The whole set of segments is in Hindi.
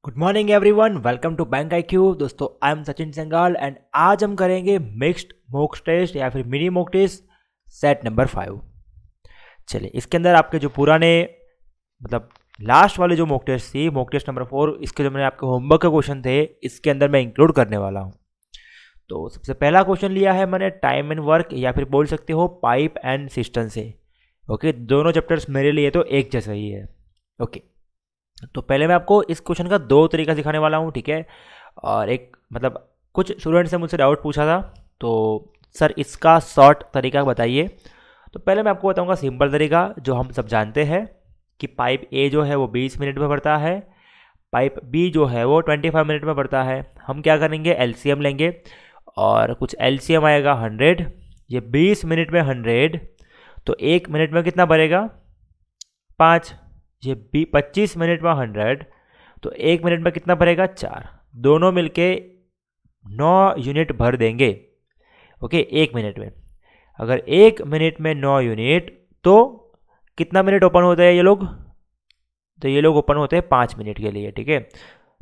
Good morning everyone, welcome to bank IQ। दोस्तों, I am Sachin Sangal and आज हम करेंगे मिक्स्ड मॉक टेस्ट या फिर mini mock test set number 5। चलिए, इसके अंदर आपके जो पुराने मतलब लास्ट वाले जो मॉक टेस्ट थी, मॉक टेस्ट नंबर 4, इसके जो मैंने आपके होमवर्क के क्वेश्चन थे इसके अंदर मैं इंक्लूड करने वाला हूँ। तो सबसे पहला क्वेश्चन लिया है मैंने टाइम एंड वर्क या फिर बोल सकते हो पाइप एंड सिस्टम से। ओके, दोनों चैप्टर्स मेरे लिए तो एक जैसा ही है। ओके, तो पहले मैं आपको इस क्वेश्चन का दो तरीका सिखाने वाला हूँ, ठीक है। और एक मतलब कुछ स्टूडेंट्स ने मुझसे डाउट पूछा था, तो सर इसका शॉर्ट तरीका बताइए। तो पहले मैं आपको बताऊँगा सिंपल तरीका जो हम सब जानते हैं कि पाइप ए जो है वो 20 मिनट में भरता है, पाइप बी जो है वो 25 मिनट में भरता है। हम क्या करेंगे, एलसीएम लेंगे और कुछ एलसीएम आएगा 100। ये 20 मिनट में 100, तो 1 मिनट में कितना भरेगा 5। ये 25 मिनट में 100, तो 1 मिनट में कितना भरेगा 4। दोनों मिलके 9 यूनिट भर देंगे। ओके, 1 मिनट में। अगर 1 मिनट में 9 यूनिट, तो कितना मिनट ओपन होते हैं ये लोग? तो ये लोग ओपन होते हैं 5 मिनट के लिए, ठीक है।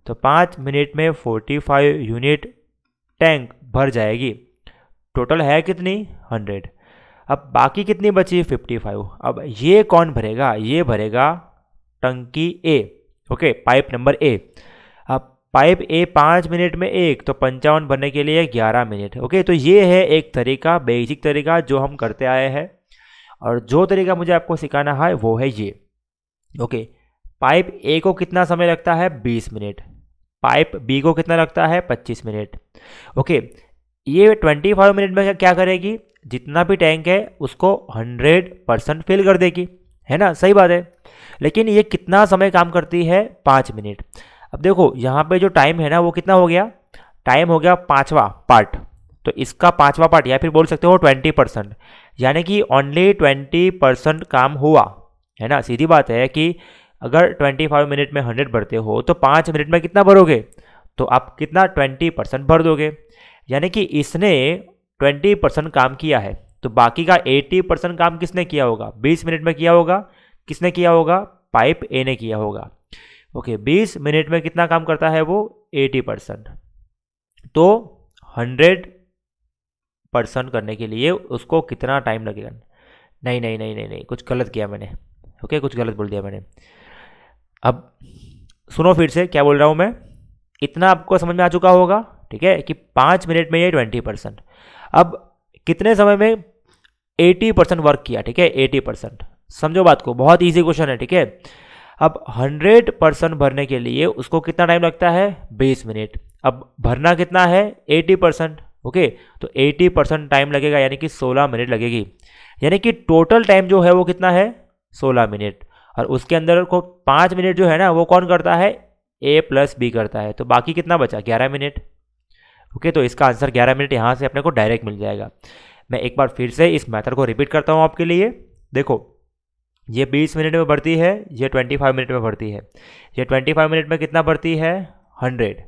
तो 5 मिनट में 45 यूनिट टैंक भर जाएगी। टोटल है कितनी 100। अब बाकी कितनी बची 55। अब ये कौन भरेगा? ये भरेगा टंकी A. Okay, pipe number A. अब पाइप ए 5 मिनट में 1, तो 55 भरने के लिए 11 मिनट। ओके, तो ये है एक तरीका, बेसिक तरीका जो हम करते आए हैं। और जो तरीका मुझे आपको सिखाना है वो है ये। ओके, पाइप ए को कितना समय लगता है 20 मिनट, पाइप बी को कितना लगता है 25 मिनट। ओके, ये 25 मिनट में क्या करेगी, जितना भी टैंक है उसको 100% फिल कर देगी, है ना। सही बात है। लेकिन ये कितना समय काम करती है 5 मिनट। अब देखो यहाँ पे जो टाइम है ना वो कितना हो गया, टाइम हो गया 5वां पार्ट। तो इसका 5वां पार्ट या फिर बोल सकते हो 20%, यानी कि ओनली 20% काम हुआ, है ना। सीधी बात है कि अगर 25 मिनट में 100 भरते हो तो 5 मिनट में कितना भरोगे, तो आप कितना 20% भर दोगे। यानी कि इसने 20% काम किया है, तो बाकी का 80% काम किसने किया होगा, 20 मिनट में किया होगा। किसने किया होगा? पाइप ए ने किया होगा। ओके, 20 मिनट में कितना काम करता है वो 80%। तो 100% करने के लिए उसको कितना टाइम लगेगा? नहीं नहीं नहीं नहीं नहीं, कुछ गलत किया मैंने। ओके, कुछ गलत बोल दिया मैंने। अब सुनो फिर से क्या बोल रहा हूँ मैं। इतना आपको समझ में आ चुका होगा, ठीक है, कि 5 मिनट में ये 20%। अब कितने समय में 80% वर्क किया, ठीक है, 80%। समझो बात को, बहुत इजी क्वेश्चन है, ठीक है। अब 100% भरने के लिए उसको कितना टाइम लगता है 20 मिनट। अब भरना कितना है 80%। ओके, तो 80% टाइम लगेगा, यानी कि 16 मिनट लगेगी। यानी कि टोटल टाइम जो है वो कितना है 16 मिनट। और उसके अंदर को 5 मिनट जो है ना वो कौन करता है, ए प्लस बी करता है। तो बाकी कितना बचा 11 मिनट। ओके, तो इसका आंसर 11 मिनट यहाँ से अपने को डायरेक्ट मिल जाएगा। मैं एक बार फिर से इस मेथड को रिपीट करता हूँ आपके लिए। देखो, ये 20 मिनट में भरती है, ये 25 मिनट में भरती है। ये 25 मिनट में कितना भरती है 100।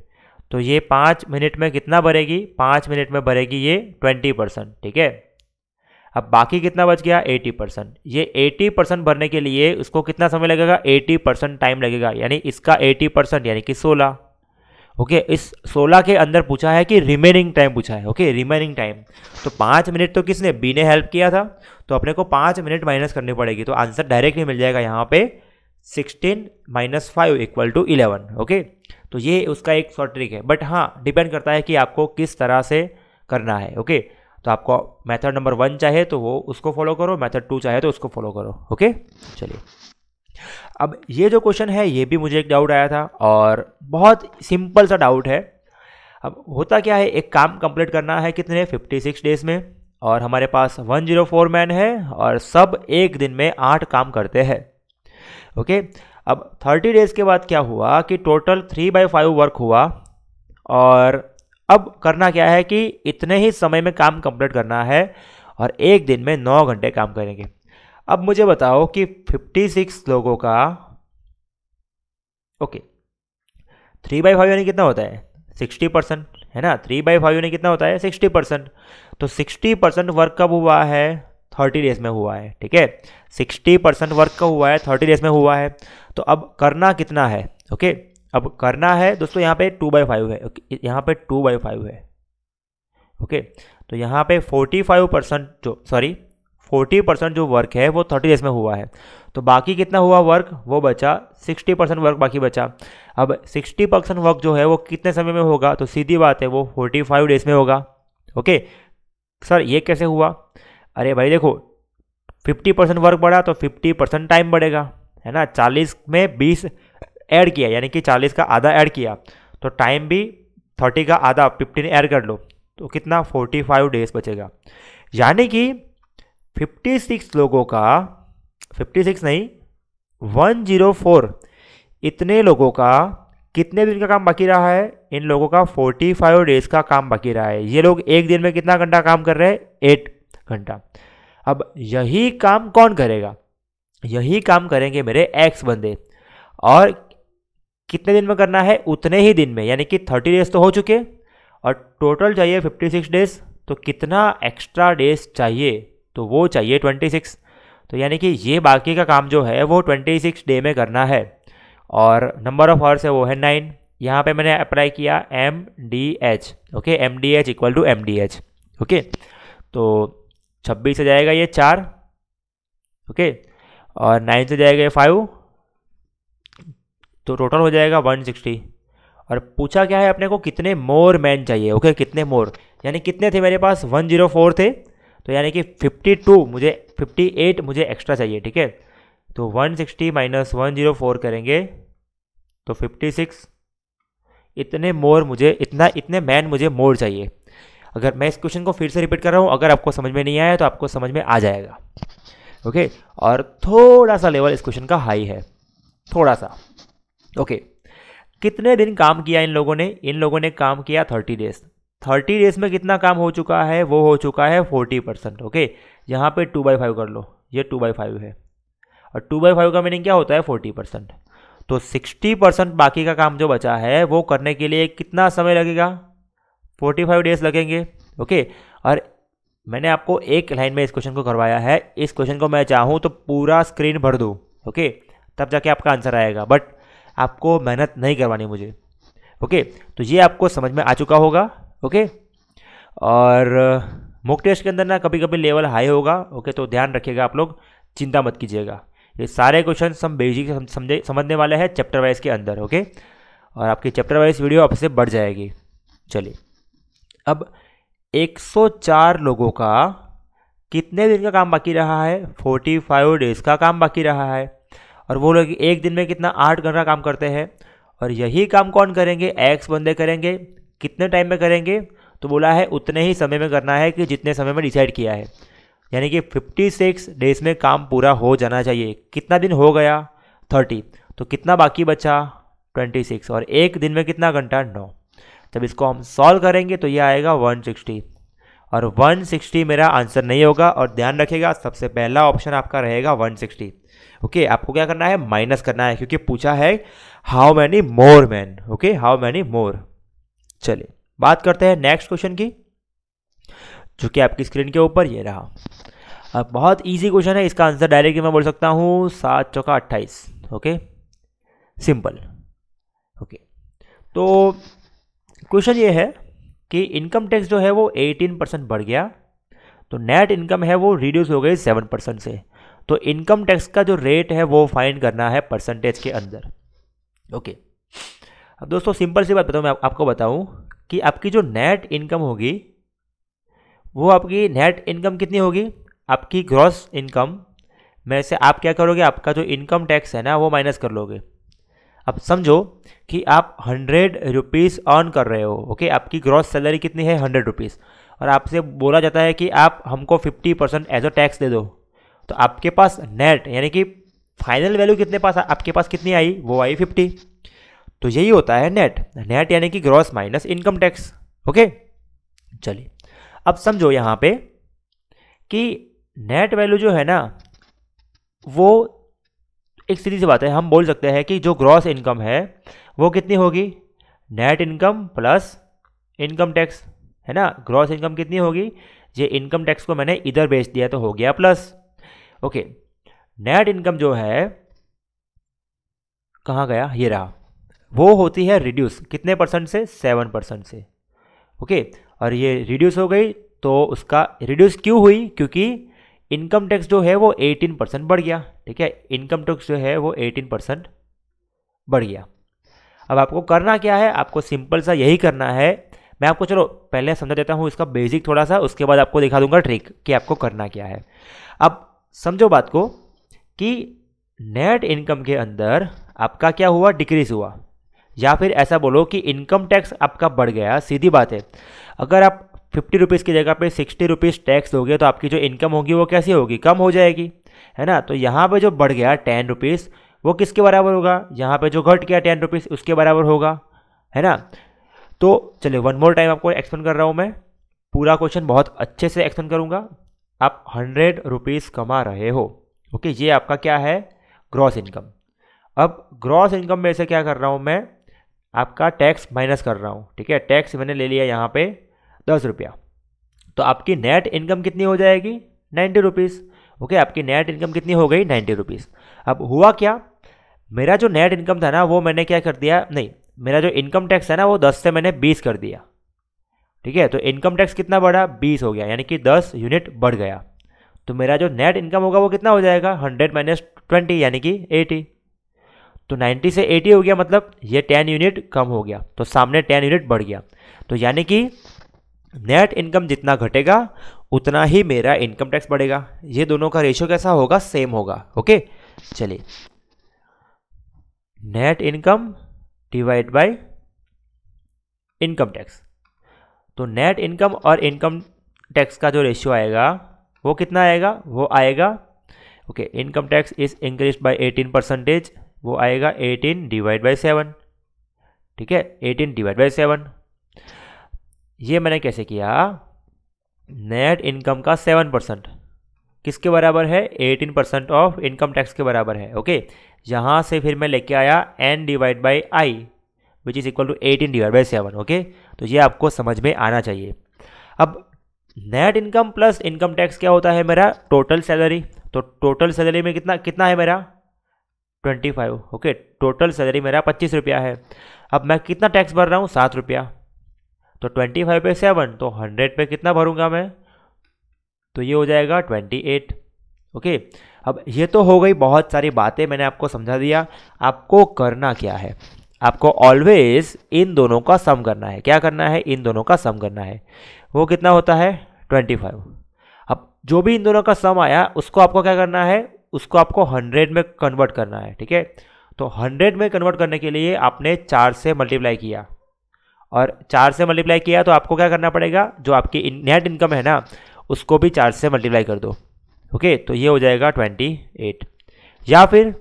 तो ये 5 मिनट में कितना भरेगी, 5 मिनट में भरेगी ये 20%, ठीक है। अब बाकी कितना बच गया 80%। ये 80% भरने के लिए उसको कितना समय लगेगा 80% टाइम लगेगा, यानी इसका 80% यानी कि 16। ओके, इस 16 के अंदर पूछा है कि रिमेनिंग टाइम पूछा है। Okay, remaining time. तो 5 मिनट तो किसने, बी ने हेल्प किया था, तो अपने को 5 मिनट माइनस करनी पड़ेगी। तो आंसर डायरेक्टली मिल जाएगा यहाँ पे 16 - 5 = 11। ओके, तो ये उसका एक शॉर्ट ट्रिक है, बट हाँ डिपेंड करता है कि आपको किस तरह से करना है। ओके, तो आपको मेथड नंबर 1 चाहे तो वो उसको फॉलो करो, मेथड 2 चाहे तो उसको फॉलो करो। ओके, चलिए। अब ये जो क्वेश्चन है ये भी मुझे एक डाउट आया था और बहुत सिंपल सा डाउट है। अब होता क्या है, एक काम कंप्लीट करना है कितने 56 डेज में, और हमारे पास 104 मैन है और सब एक दिन में 8 काम करते हैं। ओके, अब 30 डेज के बाद क्या हुआ कि टोटल 3/5 वर्क हुआ। और अब करना क्या है कि इतने ही समय में काम कंप्लीट करना है और एक दिन में 9 घंटे काम करेंगे। अब मुझे बताओ कि 56 लोगों का, ओके, 3/5 यानी कितना होता है 60%, है ना। 3/5 यानी कितना होता है 60%। तो 60% वर्क कब हुआ है 30 डेज में हुआ है, ठीक है। 60% वर्क कब हुआ है 30 डेज में हुआ है। तो अब करना कितना है, ओके, अब करना है दोस्तों, यहाँ पे 2/5 है, यहाँ पे 2/5 है। ओके, तो यहाँ पे 40% जो वर्क है वो 30 डेज में हुआ है, तो बाकी कितना हुआ वर्क, वो बचा 60% वर्क बाकी बचा। अब 60% वर्क जो है वो कितने समय में होगा, तो सीधी बात है वो 45 डेज में होगा। ओके सर ये कैसे हुआ, अरे भाई देखो 50% वर्क बढ़ा तो 50% टाइम बढ़ेगा, है ना। 40 में 20 ऐड किया, यानी कि 40 का आधा ऐड किया, तो टाइम भी 30 का आधा 15 ऐड कर लो, तो कितना 45 डेज बचेगा। यानी कि 56 लोगों का, 56 नहीं 104 इतने लोगों का कितने दिन का काम बाकी रहा है, इन लोगों का 45 डेज का काम बाकी रहा है। ये लोग एक दिन में कितना घंटा काम कर रहे हैं, 8 घंटा। अब यही काम कौन करेगा, यही काम करेंगे मेरे एक्स बंदे, और कितने दिन में करना है, उतने ही दिन में, यानी कि 30 डेज तो हो चुके और टोटल चाहिए 56 डेज, तो कितना एक्स्ट्रा डेज चाहिए, तो वो चाहिए 26। तो यानी कि ये बाकी का काम जो है वो 26 डे में करना है, और नंबर ऑफ आवर्स है वो है 9। यहाँ पे मैंने अप्लाई किया MDH, okay MDH equal to MDH, okay तो 26 से जाएगा ये 4, ओके और 9 से जाएगा ये 5, तो टोटल हो जाएगा 160। और पूछा क्या है अपने को, कितने मोर मैन चाहिए, ओके कितने मोर, यानी कितने थे मेरे पास 104 थे, तो यानी कि 58 मुझे एक्स्ट्रा चाहिए, ठीक है। तो 160 माइनस 104 करेंगे तो 56, इतने मोर मुझे, इतने मैन मुझे मोर चाहिए। अगर मैं इस क्वेश्चन को फिर से रिपीट कर रहा हूँ, अगर आपको समझ में नहीं आया तो आपको समझ में आ जाएगा, ओके। और थोड़ा सा लेवल इस क्वेश्चन का हाई है, थोड़ा सा, ओके। कितने दिन काम किया इन लोगों ने काम किया 30 डेज। 30 डेज में कितना काम हो चुका है, वो हो चुका है 40%, ओके। यहाँ पे 2/5 कर लो, ये 2/5 है, और 2/5 का मीनिंग क्या होता है 40%। तो 60% बाकी का काम जो बचा है वो करने के लिए कितना समय लगेगा, 45 डेज लगेंगे, ओके। और मैंने आपको एक लाइन में इस क्वेश्चन को करवाया है, इस क्वेश्चन को मैं चाहूँ तो पूरा स्क्रीन भर दूँ, ओके, तब जाके आपका आंसर आएगा, बट आपको मेहनत नहीं करवानी मुझे, ओके। तो ये आपको समझ में आ चुका होगा, ओके। और मॉक टेस्ट के अंदर ना कभी कभी लेवल हाई होगा, ओके, तो ध्यान रखिएगा आप लोग, चिंता मत कीजिएगा। ये सारे क्वेश्चन हम बेसिक समझने वाले हैं चैप्टर वाइज के अंदर, ओके, और आपकी चैप्टर वाइज वीडियो आपसे बढ़ जाएगी। चलिए, अब 104 लोगों का कितने दिन का काम बाकी रहा है, 45 डेज का काम बाकी रहा है, और वो लोग एक दिन में कितना 8 घंटा काम करते हैं, और यही काम कौन करेंगे, एक्स बंदे करेंगे। कितने टाइम में करेंगे, तो बोला है उतने ही समय में करना है कि जितने समय में डिसाइड किया है, यानी कि 56 डेज में काम पूरा हो जाना चाहिए। कितना दिन हो गया 30, तो कितना बाकी बचा 26, और एक दिन में कितना घंटा 9। जब इसको हम सॉल्व करेंगे तो ये आएगा 160, और 160 मेरा आंसर नहीं होगा, और ध्यान रखिएगा सबसे पहला ऑप्शन आपका रहेगा 160, ओके। आपको क्या करना है, माइनस करना है, क्योंकि पूछा है how many more man, okay, how many more. चलिए बात करते हैं नेक्स्ट क्वेश्चन की, जो कि आपकी स्क्रीन के ऊपर ये रहा। अब बहुत इजी क्वेश्चन है, इसका आंसर डायरेक्टली मैं बोल सकता हूँ 7 चौका 28, ओके, सिंपल, ओके। तो क्वेश्चन ये है कि इनकम टैक्स जो है वो 18% बढ़ गया, तो नेट इनकम है वो रिड्यूस हो गई 7% से। तो इनकम टैक्स का जो रेट है वो फाइंड करना है परसेंटेज के अंदर, ओके। अब दोस्तों सिंपल सी बात बताऊँ, मैं आपको बताऊँ कि आपकी जो नेट इनकम होगी वो आपकी नेट इनकम कितनी होगी, आपकी ग्रॉस इनकम में से आप क्या करोगे, आपका जो इनकम टैक्स है ना वो माइनस कर लोगे। अब समझो कि आप 100 रुपीज़ अर्न कर रहे हो, ओके, आपकी ग्रॉस सैलरी कितनी है 100 रुपीज़, और आपसे बोला जाता है कि आप हमको 50% एज अ टैक्स दे दो, तो आपके पास नेट यानी कि फाइनल वैल्यू कितने पास आपके पास कितनी आई, वो आई 50। तो यही होता है नेट, नेट यानी कि gross minus income tax, okay. चलिए अब समझो यहाँ पे कि नेट वैल्यू जो है ना वो एक सीधी सी बात है, हम बोल सकते हैं कि जो ग्रॉस इनकम है वो कितनी होगी, net income plus income tax, है ना। ग्रॉस इनकम कितनी होगी, ये इनकम टैक्स को मैंने इधर बेच दिया तो हो गया प्लस, ओके। नेट इनकम जो है कहाँ गया, ये रहा, वो होती है रिड्यूस कितने परसेंट से, 7% से। ओके, और ये रिड्यूस हो गई, तो उसका रिड्यूस क्यों हुई, क्योंकि इनकम टैक्स जो है वो 18% बढ़ गया। ठीक है, इनकम टैक्स जो है वो 18% बढ़ गया। अब आपको करना क्या है, आपको सिंपल सा यही करना है। मैं आपको चलो पहले समझा देता हूँ इसका बेसिक थोड़ा सा, उसके बाद आपको दिखा दूंगा ट्रिक कि आपको करना क्या है। अब समझो बात को कि नेट इनकम के अंदर आपका क्या हुआ, डिक्रीज हुआ, या फिर ऐसा बोलो कि इनकम टैक्स आपका बढ़ गया। सीधी बात है, अगर आप 50 रुपीज़ की जगह पे 60 रुपीज़ टैक्स दोगे तो आपकी जो इनकम होगी वो कैसी होगी, कम हो जाएगी, है ना। तो यहाँ पे जो बढ़ गया 10 रुपीज़ वो किसके बराबर होगा, यहाँ पे जो घट गया 10 रुपीज़ उसके बराबर होगा, है ना। तो चलिए वन मोर टाइम आपको एक्सप्लेन कर रहा हूँ मैं, पूरा क्वेश्चन बहुत अच्छे से एक्सप्लेन करूँगा। आप 100 रुपीज़ कमा रहे हो, ओके, ये आपका क्या है, ग्रॉस इनकम। अब ग्रॉस इनकम में से क्या कर रहा हूँ मैं, आपका टैक्स माइनस कर रहा हूँ। ठीक है, टैक्स मैंने ले लिया यहाँ पे 10 रुपया, तो आपकी नेट इनकम कितनी हो जाएगी, 90 रुपीज़। ओके, आपकी नेट इनकम कितनी हो गई, 90 रुपीज़। अब हुआ क्या, मेरा जो नेट इनकम था ना वो मैंने क्या कर दिया, नहीं, मेरा जो इनकम टैक्स है ना वो 10 से मैंने 20 कर दिया। ठीक है, तो इनकम टैक्स कितना बढ़ा, 20 हो गया, यानी कि 10 यूनिट बढ़ गया। तो मेरा जो नेट इनकम होगा वो कितना हो जाएगा, 100 माइनस 20 यानी कि 80। तो 90 से 80 हो गया, मतलब ये 10 यूनिट कम हो गया, तो सामने 10 यूनिट बढ़ गया। तो यानी कि नेट इनकम जितना घटेगा उतना ही मेरा इनकम टैक्स बढ़ेगा। ये दोनों का रेशियो कैसा होगा, सेम होगा। ओके, चलिए, net income divide by income tax. तो नेट इनकम और इनकम टैक्स का जो रेशियो आएगा वो कितना आएगा, वो आएगा, okay, income tax is increase by 18%, वो आएगा 18 डिवाइड बाय 7। ठीक है, 18 डिवाइड बाय 7। ये मैंने कैसे किया, नेट इनकम का 7% किसके बराबर है, 18% ऑफ इनकम टैक्स के बराबर है। ओके, यहाँ से फिर मैं लेके आया n divide by I which is equal to 18 divide by 7। Okay, तो ये आपको समझ में आना चाहिए। अब net income plus income tax क्या होता है मेरा, टोटल सैलरी। तो टोटल सैलरी में कितना कितना है मेरा, 25। ओके, टोटल सैलरी मेरा 25 रुपया है। अब मैं कितना टैक्स भर रहा हूँ, 7 रुपया। तो 25 पे 7, तो 100 पे कितना भरूंगा मैं, तो ये हो जाएगा 28। ओके, अब ये तो हो गई बहुत सारी बातें, मैंने आपको समझा दिया। आपको करना क्या है, आपको ऑलवेज इन दोनों का सम करना है। क्या करना है, इन दोनों का सम करना है। वो कितना होता है, 25। अब जो भी इन दोनों का सम आया उसको आपको क्या करना है, उसको आपको 100 में कन्वर्ट करना है। ठीक है, तो 100 में कन्वर्ट करने के लिए आपने 4 से मल्टीप्लाई किया, और 4 से मल्टीप्लाई किया तो आपको क्या करना पड़ेगा, जो आपकी नेट इनकम है ना उसको भी 4 से मल्टीप्लाई कर दो। ओके, तो ये हो जाएगा 28। या फिर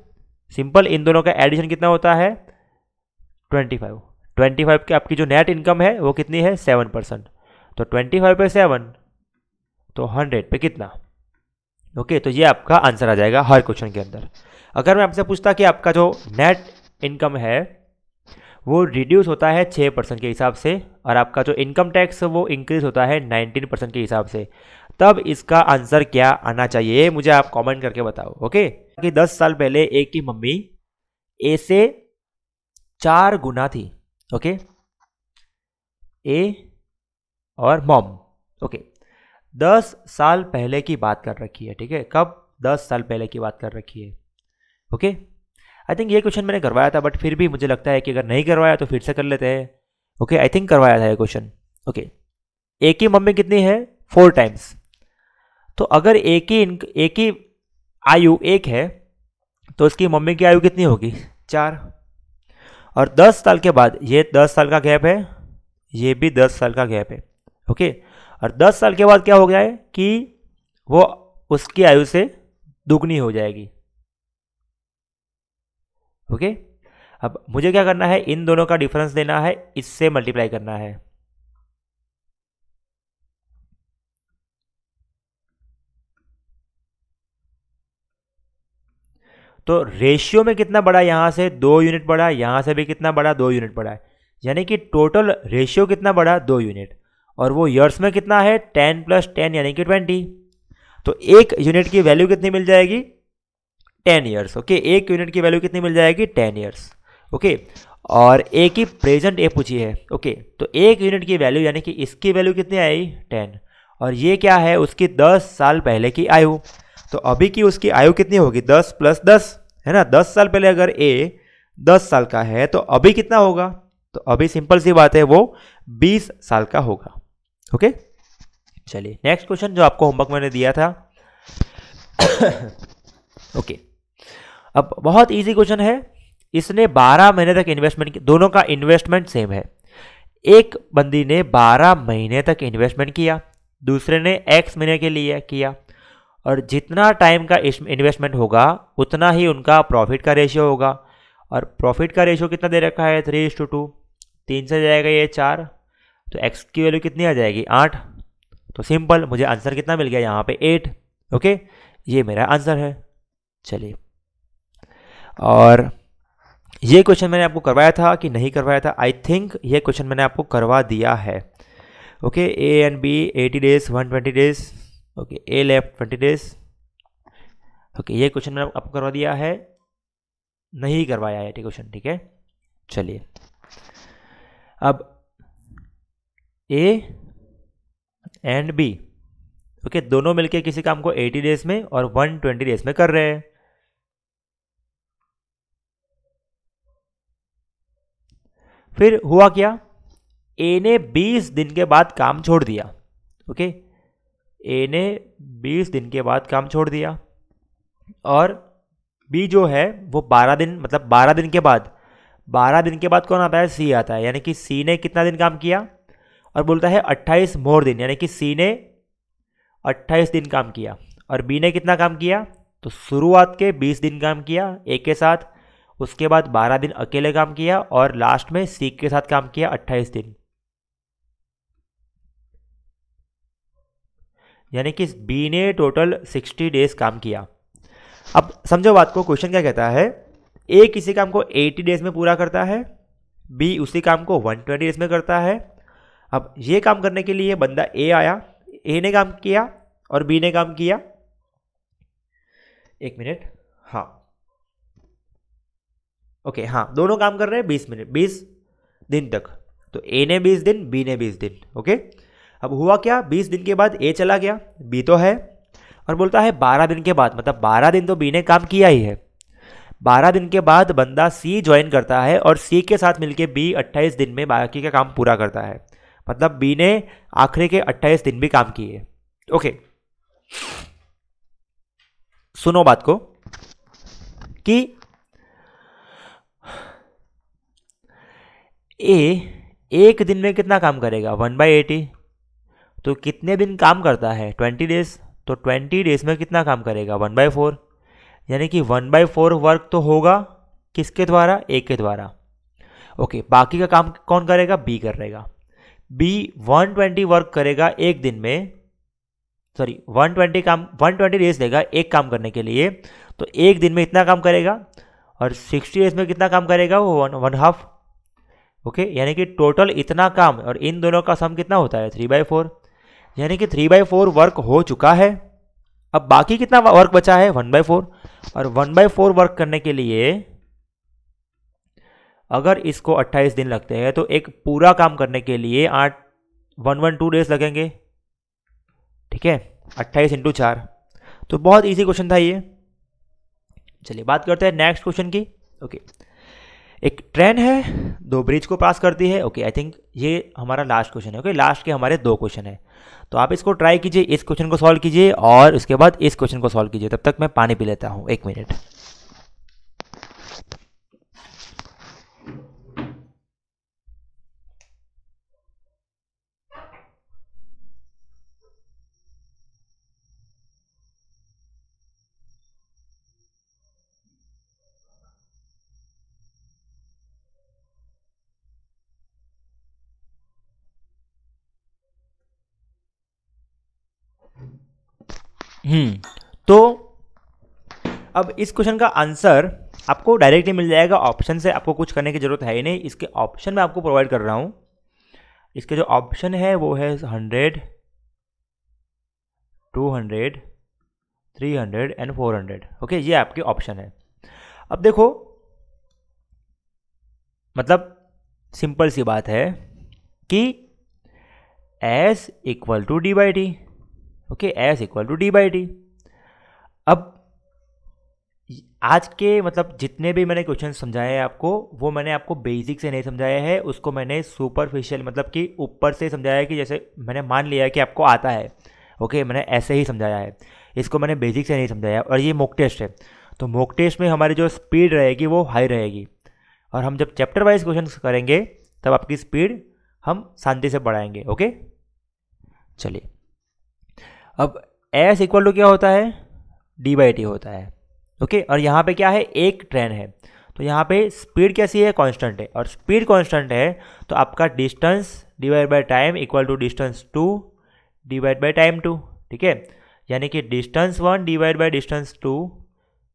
सिंपल इन दोनों का एडिशन कितना होता है, 25 की आपकी जो नेट इनकम है वो कितनी है, 7%। तो 25 पे 7, तो 100 पे कितना। ओके, तो ये आपका आंसर आ जाएगा हर क्वेश्चन के अंदर। अगर मैं आपसे पूछता कि आपका जो नेट इनकम है वो रिड्यूस होता है 6% के हिसाब से, और आपका जो इनकम टैक्स वो इंक्रीज होता है 19% के हिसाब से, तब इसका आंसर क्या आना चाहिए, मुझे आप कमेंट करके बताओ। ओके, कि 10 साल पहले ए की मम्मी ए से 4 गुना थी। ओके, ए और मॉम। ओके, 10 साल पहले की बात कर रखी है। ठीक है, कब, 10 साल पहले की बात कर रखी है। ओके, आई थिंक ये क्वेश्चन मैंने करवाया था, बट फिर भी मुझे लगता है कि अगर नहीं करवाया तो फिर से कर लेते हैं। ओके, आई थिंक करवाया था ये क्वेश्चन। ओके, ए की मम्मी कितनी है, 4 टाइम्स। तो अगर ए की आयु 1 है तो उसकी मम्मी की आयु कितनी होगी, 4। और 10 साल के बाद, ये 10 साल का गैप है, ये भी 10 साल का गैप है। ओके, और 10 साल के बाद क्या हो गया है कि वो उसकी आयु से दुगनी हो जाएगी। ओके, अब मुझे क्या करना है, इन दोनों का डिफरेंस देना है, इससे मल्टीप्लाई करना है। तो रेशियो में कितना बढ़ा, यहां से 2 यूनिट बढ़ा, यहां से भी कितना बढ़ा, 2 यूनिट बढ़ा है, यानी कि टोटल रेशियो कितना बढ़ा, 2 यूनिट। और वो ईयर्स में कितना है, 10 + 10 यानी कि 20। तो 1 यूनिट की वैल्यू कितनी मिल जाएगी, 10 ईयर्स। ओके, 1 यूनिट की वैल्यू कितनी मिल जाएगी, 10 ईयर्स। ओके, और ए की प्रेजेंट ए पूछी है। ओके, तो 1 यूनिट की वैल्यू यानी कि इसकी वैल्यू कितनी आई 10, और ये क्या है उसकी 10 साल पहले की आयु। तो अभी की उसकी आयु कितनी होगी 10 + 10 है ना। 10 साल पहले अगर ए 10 साल का है तो अभी कितना होगा, तो अभी सिंपल सी बात है वो 20 साल का होगा। ओके, चलिए नेक्स्ट क्वेश्चन जो आपको होमवर्क मैंने दिया था। ओके, अब बहुत इजी क्वेश्चन है। इसने 12 महीने तक इन्वेस्टमेंट की, दोनों का इन्वेस्टमेंट सेम है। एक बंदी ने 12 महीने तक इन्वेस्टमेंट किया, दूसरे ने x महीने के लिए किया, और जितना टाइम का इन्वेस्टमेंट होगा उतना ही उनका प्रॉफिट का रेशियो होगा। और प्रॉफिट का रेशियो कितना दे रखा है 3:2, 3 से जाएगा ये 4, तो x की वैल्यू कितनी आ जाएगी 8। तो सिंपल मुझे आंसर कितना मिल गया यहाँ पे 8। ओके, ये मेरा आंसर है। चलिए, और ये क्वेश्चन मैंने आपको करवाया था कि नहीं करवाया था, आई थिंक ये क्वेश्चन मैंने आपको करवा दिया है। Okay, A and B 80 days 120 days. Okay, A left 20 days. Okay, ये क्वेश्चन मैंने आपको करवा दिया है, नहीं करवाया है क्वेश्चन, ठीक है। चलिए, अब ए एंड बी ओके दोनों मिलके किसी काम को 80 डेज में और 120 डेज में कर रहे हैं। फिर हुआ क्या, ए ने 20 दिन के बाद काम छोड़ दिया। ओके, ए ने 20 दिन के बाद काम छोड़ दिया, और बी जो है वो 12 दिन, मतलब 12 दिन के बाद, 12 दिन के बाद कौन आता है सी आता है, यानी कि सी ने कितना दिन काम किया, और बोलता है 28 मोर दिन, यानी कि सी ने 28 दिन काम किया, और बी ने कितना काम किया, तो शुरुआत के 20 दिन काम किया ए के साथ, उसके बाद 12 दिन अकेले काम किया, और लास्ट में सी के साथ काम किया 28 दिन, यानी कि बी ने टोटल 60 डेज काम किया। अब समझो बात को, क्वेश्चन क्या कहता है, ए किसी काम को 80 डेज में पूरा करता है, बी उसी काम को 120 डेज में करता है। अब ये काम करने के लिए बंदा ए आया, ए ने काम किया और बी ने काम किया, एक मिनट, हाँ ओके, हाँ दोनों काम कर रहे हैं 20 दिन तक, तो ए ने 20 दिन, बी ने 20 दिन। ओके, अब हुआ क्या, 20 दिन के बाद ए चला गया, बी तो है, और बोलता है 12 दिन के बाद, मतलब 12 दिन तो बी ने काम किया ही है, 12 दिन के बाद बंदा सी ज्वाइन करता है, और सी के साथ मिलके बी 28 दिन में बाकी का काम पूरा करता है, मतलब बी ने आखिरी के 28 दिन भी काम किए। ओके, सुनो बात को कि ए एक दिन में कितना काम करेगा 1/80, तो कितने दिन काम करता है 20 डेज, तो 20 डेज में कितना काम करेगा 1/4, यानी कि 1/4 वर्क तो होगा किसके द्वारा, ए के द्वारा। ओके, बाकी का काम कौन करेगा, बी करेगा। बी 120 वर्क करेगा एक दिन में, सॉरी 120 डेज लेगा एक काम करने के लिए, तो एक दिन में इतना काम करेगा, और 60 डेज में कितना काम करेगा वो 1/2। ओके, यानी कि टोटल इतना काम, और इन दोनों का सम कितना होता है 3/4, यानी कि 3/4 वर्क हो चुका है। अब बाकी कितना वर्क बचा है 1/4, और 1/4 वर्क करने के लिए अगर इसको 28 दिन लगते हैं, तो एक पूरा काम करने के लिए 112 डेज लगेंगे, ठीक है, 28 × 4। तो बहुत इजी क्वेश्चन था ये। चलिए बात करते हैं नेक्स्ट क्वेश्चन की। ओके, एक ट्रेन है, 2 ब्रिज को पास करती है। ओके, आई थिंक ये हमारा लास्ट क्वेश्चन है। ओके, लास्ट के हमारे 2 क्वेश्चन है, तो आप इसको ट्राई कीजिए, इस क्वेश्चन को सॉल्व कीजिए, और उसके बाद इस क्वेश्चन को सॉल्व कीजिए। तब तक मैं पानी पी लेता हूँ, 1 मिनट। तो अब इस क्वेश्चन का आंसर आपको डायरेक्टली मिल जाएगा ऑप्शन से, आपको कुछ करने की जरूरत है ही नहीं। इसके ऑप्शन मैं आपको प्रोवाइड कर रहा हूं। इसके जो ऑप्शन है वो है 100, 200, 300 एंड 400। ओके, ये आपके ऑप्शन है। अब देखो, मतलब सिंपल सी बात है कि S equal to D by T. Okay, S equal to D by T. अब आज के मतलब जितने भी मैंने क्वेश्चन समझाए हैं आपको, वो मैंने आपको बेसिक से नहीं समझाया है, उसको मैंने सुपरफिशियल मतलब कि ऊपर से समझाया है कि जैसे मैंने मान लिया है कि आपको आता है। ओके, मैंने ऐसे ही समझाया है, इसको मैंने बेसिक से नहीं समझाया। और ये मॉक टेस्ट है, तो मॉक टेस्ट में हमारी जो स्पीड रहेगी वो हाई रहेगी, और हम जब चैप्टर वाइज क्वेश्चन करेंगे तब आपकी स्पीड हम शांति से बढ़ाएंगे। ओके, चलिए, अब एस इक्वल टू क्या होता है, डी बाई टी होता है। ओके, और यहाँ पे क्या है, एक ट्रेन है, तो यहाँ पे स्पीड कैसी है, कांस्टेंट है, और स्पीड कांस्टेंट है तो आपका distance divide by time equal to distance 2 divide by time 2। ठीक है, यानी कि distance 1 divide by distance 2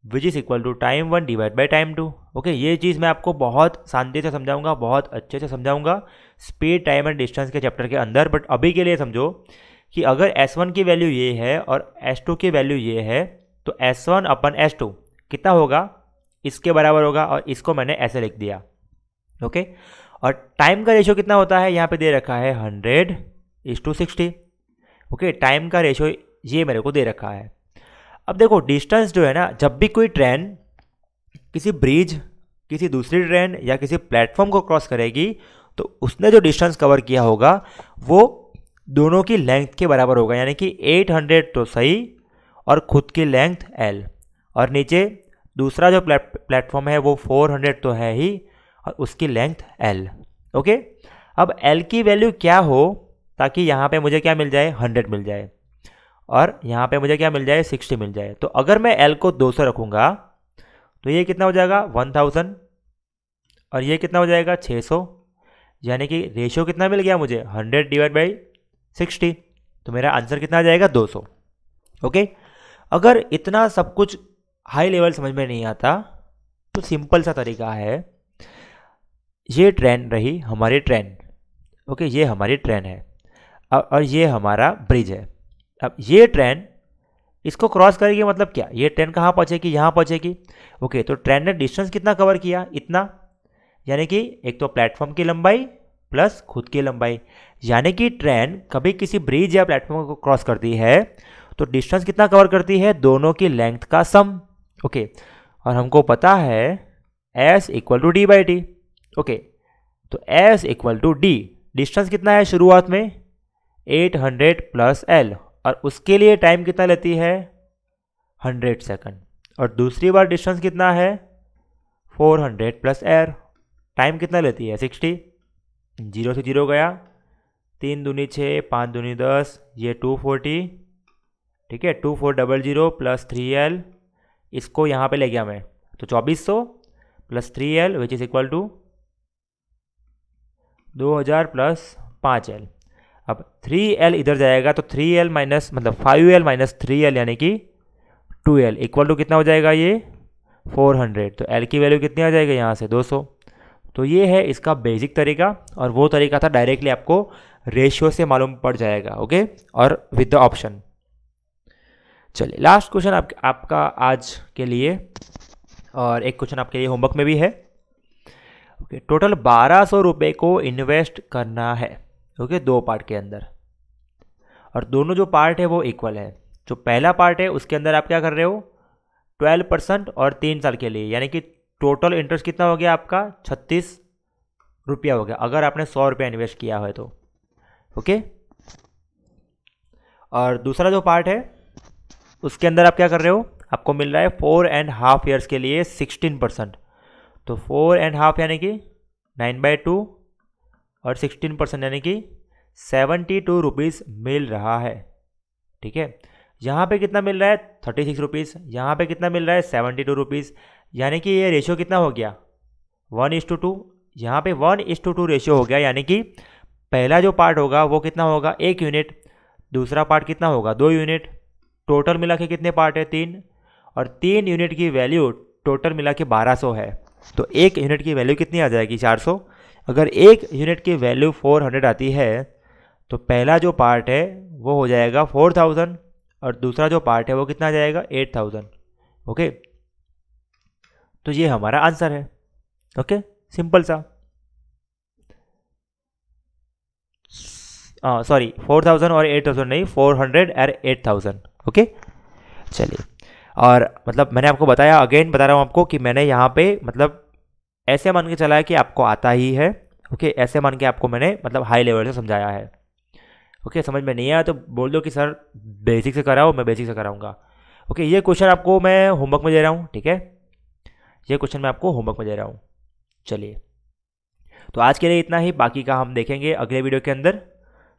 which is equal to time 1 divide by time 2। Okay, ये चीज़ मैं आपको बहुत शांति से समझाऊंगा, बहुत अच्छे से समझाऊंगा स्पीड, टाइम एंड डिस्टेंस के चैप्टर के अंदर। बट अभी के लिए समझो कि अगर S1 की वैल्यू ये है और S2 की वैल्यू ये है, तो S1 अपन S2 कितना होगा, इसके बराबर होगा, और इसको मैंने ऐसे लिख दिया। ओके, और टाइम का रेशियो कितना होता है, यहाँ पे दे रखा है 100:60। ओके, टाइम का रेशियो ये मेरे को दे रखा है। अब देखो डिस्टेंस जो है ना, जब भी कोई ट्रेन किसी ब्रिज, किसी दूसरी ट्रेन या किसी प्लेटफॉर्म को क्रॉस करेगी, तो उसने जो डिस्टेंस कवर किया होगा वो दोनों की लेंथ के बराबर होगा, यानी कि 800 तो सही, और खुद की लेंथ L, और नीचे दूसरा जो प्लेटफॉर्म है वो 400 तो है ही, और उसकी लेंथ L। ओके, अब L की वैल्यू क्या हो ताकि यहाँ पे मुझे क्या मिल जाए, 100 मिल जाए, और यहाँ पे मुझे क्या मिल जाए, 60 मिल जाए। तो अगर मैं L को 200 रखूँगा तो ये कितना हो जाएगा, 1000, और ये कितना हो जाएगा, 600, यानी कि रेशियो कितना मिल गया मुझे, 100 डिवाइड बाई 60। तो मेरा आंसर कितना आ जाएगा, 200। ओके, अगर इतना सब कुछ हाई लेवल समझ में नहीं आता तो सिंपल सा तरीका है, ये ट्रेन रही हमारी ट्रेन। ओके, ये हमारी ट्रेन है, और ये हमारा ब्रिज है। अब ये ट्रेन इसको क्रॉस करेगी, मतलब क्या, ये ट्रेन कहाँ पहुँचेगी, यहाँ पहुँचेगी। ओके, तो ट्रेन ने डिस्टेंस कितना कवर किया, इतना, यानी कि एक तो प्लेटफॉर्म की लंबाई प्लस खुद की लंबाई, यानी कि ट्रेन कभी किसी ब्रिज या प्लेटफॉर्म को क्रॉस करती है तो डिस्टेंस कितना कवर करती है, दोनों की लेंथ का सम। ओके, और हमको पता है S equal to D by T. Okay, तो S equal to D, distance कितना है शुरुआत में, 800 प्लस L, और उसके लिए टाइम कितना लेती है, 100 सेकंड, और दूसरी बार डिस्टेंस कितना है, 400 प्लस एयर, टाइम कितना लेती है, 60। 0 से 0 गया, 3 दूनी 6, 5 दूनी 10, ये 240। ठीक है, 2400 प्लस 3L, इसको यहाँ पे ले गया मैं, तो 2400 plus 3L which is equal to 2000 plus 5L। अब 3L इधर जाएगा तो 3L माइनस मतलब 5L माइनस 3L यानी कि 2L इक्वल टू कितना हो जाएगा, ये 400। तो L की वैल्यू कितनी आ जाएगी यहाँ से, 200। तो ये है इसका बेसिक तरीका, और वो तरीका था डायरेक्टली आपको रेशियो से मालूम पड़ जाएगा। ओके, और विद द ऑप्शन। चलिए, लास्ट क्वेश्चन आपका आज के लिए, और एक क्वेश्चन आपके लिए होमवर्क में भी है। ओके, टोटल 1200 रुपये को इन्वेस्ट करना है। ओके, 2 पार्ट के अंदर, और दोनों जो पार्ट है वो इक्वल है। जो पहला पार्ट है उसके अंदर आप क्या कर रहे हो, 12% और 3 साल के लिए, यानी कि टोटल इंटरेस्ट कितना हो गया आपका, 36 रुपया हो गया, अगर आपने 100 रुपया इन्वेस्ट किया है तो। ओके, और दूसरा जो पार्ट है उसके अंदर आप क्या कर रहे हो, आपको मिल रहा है 4.5 ईयर्स के लिए 16%। तो 4.5 यानी कि 9/2, और 16% यानी कि 72 रुपीज़ मिल रहा है। ठीक है, यहाँ पे कितना मिल रहा है, 36 रुपीज़, यहाँ पे कितना मिल रहा है, 72 रुपीज़, यानी कि ये रेशियो कितना हो गया, 1:2। यहाँ पे 1:2 रेशियो हो गया, यानी कि पहला जो पार्ट होगा वो कितना होगा, 1 यूनिट, दूसरा पार्ट कितना होगा, 2 यूनिट, टोटल मिला के कितने पार्ट है, 3, और 3 यूनिट की वैल्यू टोटल मिला के 1200 है। तो 1 यूनिट की वैल्यू कितनी आ जाएगी, 400। अगर 1 यूनिट की वैल्यू 400 आती है तो पहला जो पार्ट है वो हो जाएगा 4000, और दूसरा जो पार्ट है वो कितना आ जाएगा, 8000। ओके, तो ये हमारा आंसर है। ओके, सिंपल सा। सॉरी 4000 और 8000 नहीं, 400 और 8000। ओके चलिए, और मतलब मैंने आपको बताया, अगेन बता रहा हूँ आपको कि मैंने यहाँ पे मतलब ऐसे मान के चला है कि आपको आता ही है। ओके ऐसे मान के आपको मैंने मतलब हाई लेवल से समझाया है। ओके समझ में नहीं आया तो बोल दो कि सर बेसिक से कराओ, मैं बेसिक से कराऊंगा। ओके ये क्वेश्चन आपको मैं होमवर्क में दे रहा हूँ, ठीक है, ये क्वेश्चन मैं आपको होमवर्क में दे रहा हूँ। चलिए, तो आज के लिए इतना ही, बाकी का हम देखेंगे अगले वीडियो के अंदर।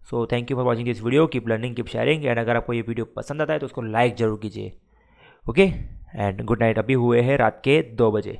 So thank you for watching this video, keep learning keep sharing, and अगर आपको ये वीडियो पसंद आता है तो उसको लाइक ज़रूर कीजिए। ओके एंड गुड नाइट, अभी हुए हैं रात के 2 बजे।